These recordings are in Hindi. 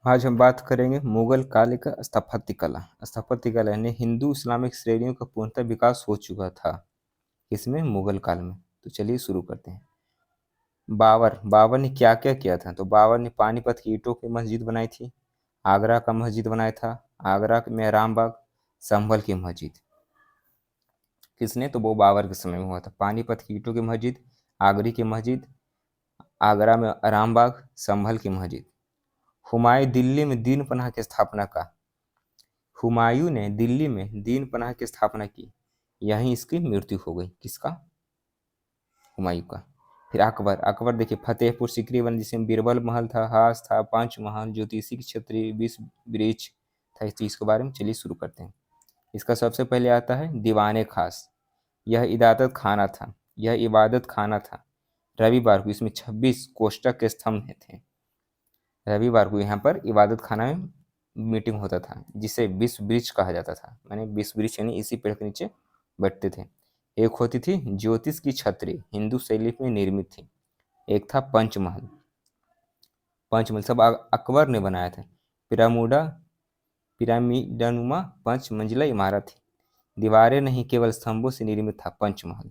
आज हम बात करेंगे मुगल काल का स्थापत्य कला। स्थापत्य कला यानी हिंदू इस्लामिक श्रेणियों का पूर्णतः विकास हो चुका था इसमें मुगल काल में। तो चलिए शुरू करते हैं। बाबर बाबर ने क्या क्या किया था? तो बाबर ने पानीपत की ईंटों की मस्जिद बनाई थी, आगरा का मस्जिद बनाया था, आगरा में रामबाग, संभल की मस्जिद। किसने? तो वो बाबर के समय में हुआ था। पानीपत की ईंटों की मस्जिद, आगरी की मस्जिद, आगरा में रामबाग, संभल की मस्जिद। हुमायूं दिल्ली में दीन पनाह की स्थापना का हुमायूं ने दिल्ली में दीन पनाह की स्थापना की, यहीं इसकी मृत्यु हो गई। किसका? हुमायूं का। फिर अकबर अकबर देखिए, फतेहपुर सीकरी वन जिसमें बीरबल महल था, हास था, पंच महल, ज्योतिषी की छतरी, विश्व ब्रिज था। इस चीज़ के बारे में चलिए शुरू करते हैं। इसका सबसे पहले आता है दीवाने खास। यह इबादत खाना था, यह इबादत खाना था। रविवार को इसमें 26 कोष्टक के स्तंभ थे। रविवार को यहाँ पर इबादत खाना में मीटिंग होता था, जिसे विश्व वृक्ष कहा जाता था। माने विश्व वृक्ष यानी इसी पेड़ के नीचे बैठते थे। एक होती थी ज्योतिष की छतरी, हिंदू शैली में निर्मित थी। एक था पंचमहल। पंचमहल सब अकबर ने बनाया था। पिरामुडा पिरामिडनुमा पांच मंजिला इमारत थी। दीवारें नहीं, केवल स्तंभों से निर्मित था पंचमहल।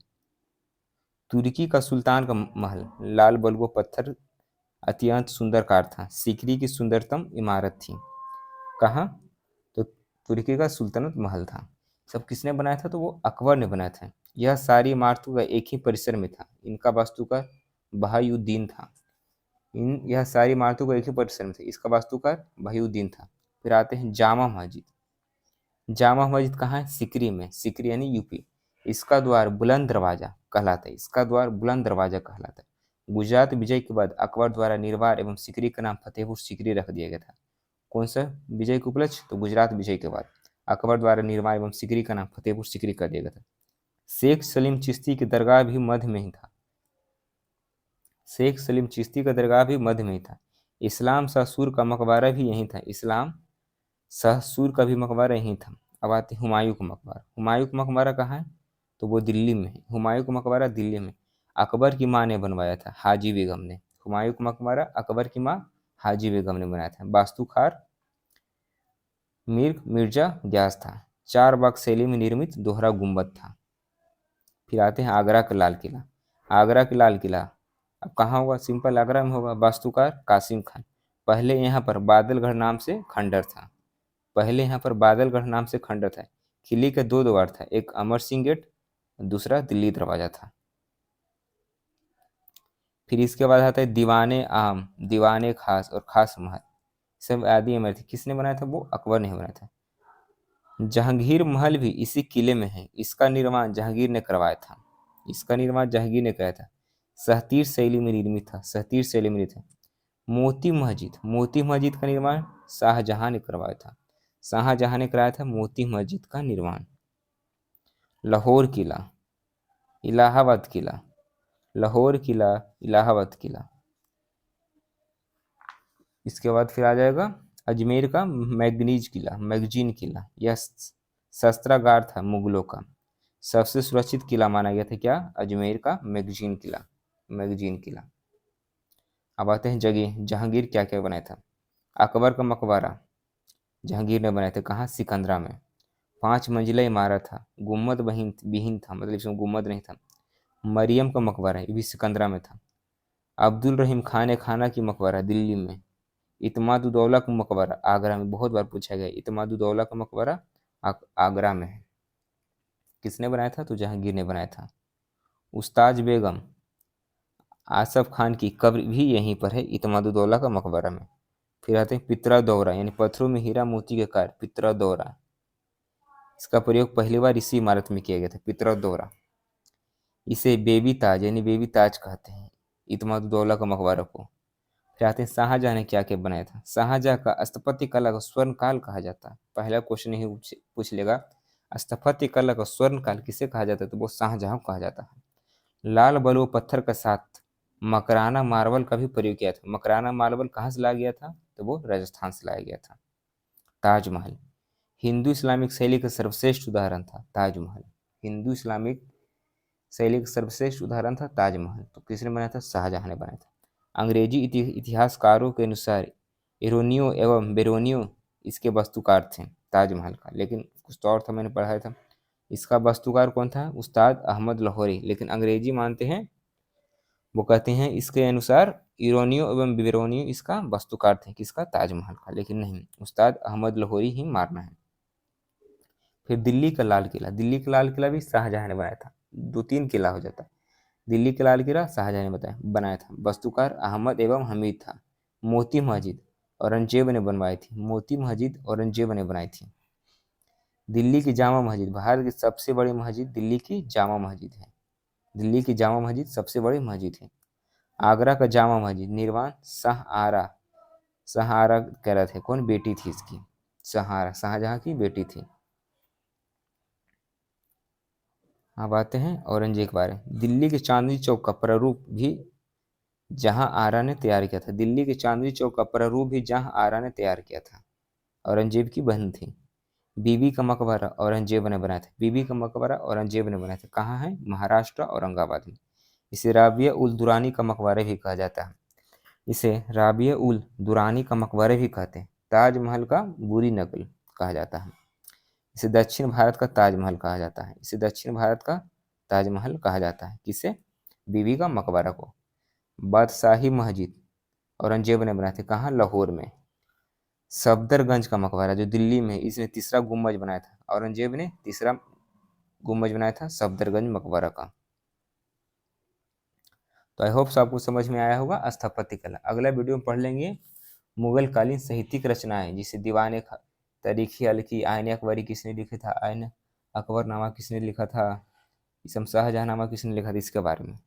तुर्की का सुल्तान का महल, लाल बलुआ पत्थर, अत्यंत सुंदर कार था। सीकरी की सुंदरतम इमारत थी। कहाँ? तो तुर्की का सुल्तनत महल था। सब किसने बनाया था? तो वो अकबर ने बनाया था। यह सारी इमारतों का एक ही परिसर में था। इनका वास्तुकार बहायुद्दीन था। इन यह सारी इमारतों का एक ही परिसर में था। इसका वास्तुकार बहायुद्दीन था। फिर आते हैं जामा मस्जिद। जामा मस्जिद कहाँ है? सिकरी में। सिकरी यानी यूपी। इसका द्वार बुलंद दरवाजा कहलाता है। इसका द्वार बुलंद दरवाजा कहलाता है। गुजरात विजय के बाद अकबर द्वारा निर्वार एवं सिकरी का नाम फतेहपुर सिकरी रख दिया गया था। कौन सा विजय के उपलक्ष्य? तो गुजरात विजय के बाद अकबर द्वारा निर्माण एवं सिकरी का नाम फतेहपुर सिकरी कर दिया गया था। शेख सलीम चिश्ती की दरगाह भी मध्य में ही था। शेख सलीम चिश्ती का दरगाह भी मध्य में ही था। इस्लाम शाह सूर का मकबरा भी यहीं था। इस्लाम शाह सूर का भी मकबरा यहीं था। अब आते हैं हुमायूं का मकबरा। हुमायूं का मकबरा कहाँ है? तो वो दिल्ली में है। हुमायूं का मकबरा दिल्ली में। अकबर की माँ ने बनवाया था, हाजी बेगम ने। हुमायूं का मकबरा अकबर की माँ हाजी बेगम ने बनाया था। वास्तुकार मीर मिर्जा ग्यास था। चार बाग शैली में निर्मित दोहरा गुंबद था। फिर आते हैं आगरा का लाल किला। आगरा का लाल किला अब कहाँ होगा? सिंपल आगरा में होगा। वास्तुकार कासिम खान। पहले यहाँ पर बादलगढ़ नाम से खंडर था। पहले यहाँ पर बादलगढ़ नाम से खंडर था। किले के दो द्वार था, एक अमर सिंह गेट, दूसरा दिल्ली दरवाजा था। फिर इसके बाद आता है दीवाने आम, दीवाने खास और खास महल। सब आदि अमर थे। किसने बनाया था? वो अकबर ने बनाया था। जहांगीर महल भी इसी किले में है। इसका निर्माण जहांगीर ने करवाया था। इसका निर्माण जहांगीर ने कराया था। सहतीर शैली में निर्मित था। सहतीर शैली में निर्मित था। मोती मस्जिद, मोती मस्जिद का निर्माण शाहजहां ने करवाया था। शाहजहां ने कराया था मोती मस्जिद का निर्माण। लाहौर किला, इलाहाबाद किला, लाहौर किला, इलाहाबाद किला। इसके बाद फिर आ जाएगा अजमेर का मैगनीज किला, मैगजीन किला। यह शस्त्रागार था मुगलों का। सबसे सुरक्षित किला माना गया था क्या? अजमेर का मैगजीन किला, मैगजीन किला। अब आते हैं जगह, जहांगीर क्या क्या बनाया था। अकबर का मकबरा जहांगीर ने बनाया था। कहाँ? सिकंदरा में। 5 मंजिला इमारत था, गुम्मद विहीन विहीन था, मतलब इसमें गुम्मद नहीं था। मरियम का मकबरा ये भी सिकंदरा में था। अब्दुल रहीम खान खाना की मकबरा दिल्ली में। इत्मादुद्दौला का मकबरा आगरा में। बहुत बार पूछा गया। इत्मादुद्दौला का मकबरा आगरा में है। किसने बनाया था? तो जहांगीर ने बनाया था। उस्ताज बेगम आसफ खान की कब्र भी यहीं पर है, इत्मादुद्दौला का मकबरा में। फिर आते हैं पित्रा दौरा, यानी पत्थरों में हीरा मोती के कार्य, पित्रा दौरा। इसका प्रयोग पहली बार इसी इमारत में किया गया था, पित्रा दौरा। इसे बेबी ताज यानी बेबी ताज कहते हैं, इत्मादुद्दौला का मकबरा को। फिर आते हैं शाहजहां ने क्या क्या बनाया था। शाहजहां का स्थापत्य कला का स्वर्ण काल कहा जाता है। पहला क्वेश्चन ही पूछ लेगा, स्थापत्य कला का स्वर्ण काल किसे कहा जाता है? तो वो शाहजहां को कहा जाता है। लाल बलुआ पत्थर के साथ मकराना मार्बल का भी प्रयोग किया था। मकराना मार्बल कहाँ से लाया गया था? तो वो राजस्थान से लाया गया था। ताजमहल हिंदू इस्लामिक शैली का सर्वश्रेष्ठ उदाहरण था। ताजमहल हिंदू इस्लामिक शैली का सर्वश्रेष्ठ उदाहरण था ताजमहल। तो किसने बनाया था? शाहजहां ने बनाया था। अंग्रेजी इतिहासकारों के अनुसार इरोनियो एवं बेरोनियो इसके वास्तुकार थे ताजमहल का, लेकिन कुछ तो और था, मैंने पढ़ाया था। इसका वास्तुकार कौन था? उस्ताद अहमद लाहौरी। लेकिन अंग्रेजी मानते हैं, वो कहते हैं इसके अनुसार इरोनियो एवं बेरोनियो इसका वास्तुकार थे, किसका? ताजमहल का। लेकिन नहीं, उस्ताद अहमद लाहौरी ही मारना है। फिर दिल्ली का लाल किला, दिल्ली का लाल किला भी शाहजहां ने बनाया था। दो तीन किला हो जाता है। दिल्ली का लाल किला शाहजहां ने बनाया था। वास्तुकार अहमद एवं हमीद था। मोती मस्जिद औरंगजेब ने बनवाई थी। मोती मस्जिद औरंगजेब ने बनाई थी। दिल्ली की जामा मस्जिद, भारत की सबसे बड़ी मस्जिद दिल्ली की जामा मस्जिद है। दिल्ली की जामा मस्जिद सबसे बड़ी मस्जिद है। आगरा का जामा मस्जिद निर्माण शाह आरा, शाह आरा कह रहे थे, कौन? बेटी थी इसकी, सहारा, शाहजहां की बेटी थी। अब आते हैं औरंगजेब के बारे में। दिल्ली के चांदनी चौक का प्रारूप भी जहां आरा ने तैयार किया था। दिल्ली के चांदनी चौक का प्रारूप भी जहां आरा ने तैयार किया था। औरंगजेब की बहन थी। बीबी का मकबरा औरंगजेब ने बनाया था। बीबी का मकबरा औरंगजेब ने बनाया था। कहाँ है? महाराष्ट्र, औरंगाबाद में। इसे राबिया उल दुरानी का मकबरा भी कहा जाता है। इसे राबिया उल दुरानी का मकबरा भी कहते हैं। ताजमहल का बुरी नकल कहा जाता है। इसे दक्षिण भारत का ताजमहल कहा जाता है। इसे दक्षिण भारत का ताजमहल कहा जाता है। किसे? बीबी का मकबरा को। बादशाही मस्जिद औरंगजेब ने बनाए थे। कहाँ? लाहौर में। सफदरगंज का मकबरा जो दिल्ली में है, इसमें तीसरा गुम्बज बनाया था। औरंगजेब ने तीसरा गुम्बज बनाया था सफदरगंज मकबरा का। तो आई होप आपको समझ में आया होगा स्थापत्य कला। अगला वीडियो में पढ़ लेंगे मुगल कालीन साहित्यिक रचनाएं, जिसे दीवान तारीखी अलकी, आयन अकबरी किसने लिखा था, आयन अकबरनामा किसने लिखा था, इसम शाहजहांनामा किसने लिखा था, इसके बारे में।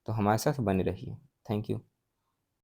तो हमारे साथ बने रहिए। Thank you.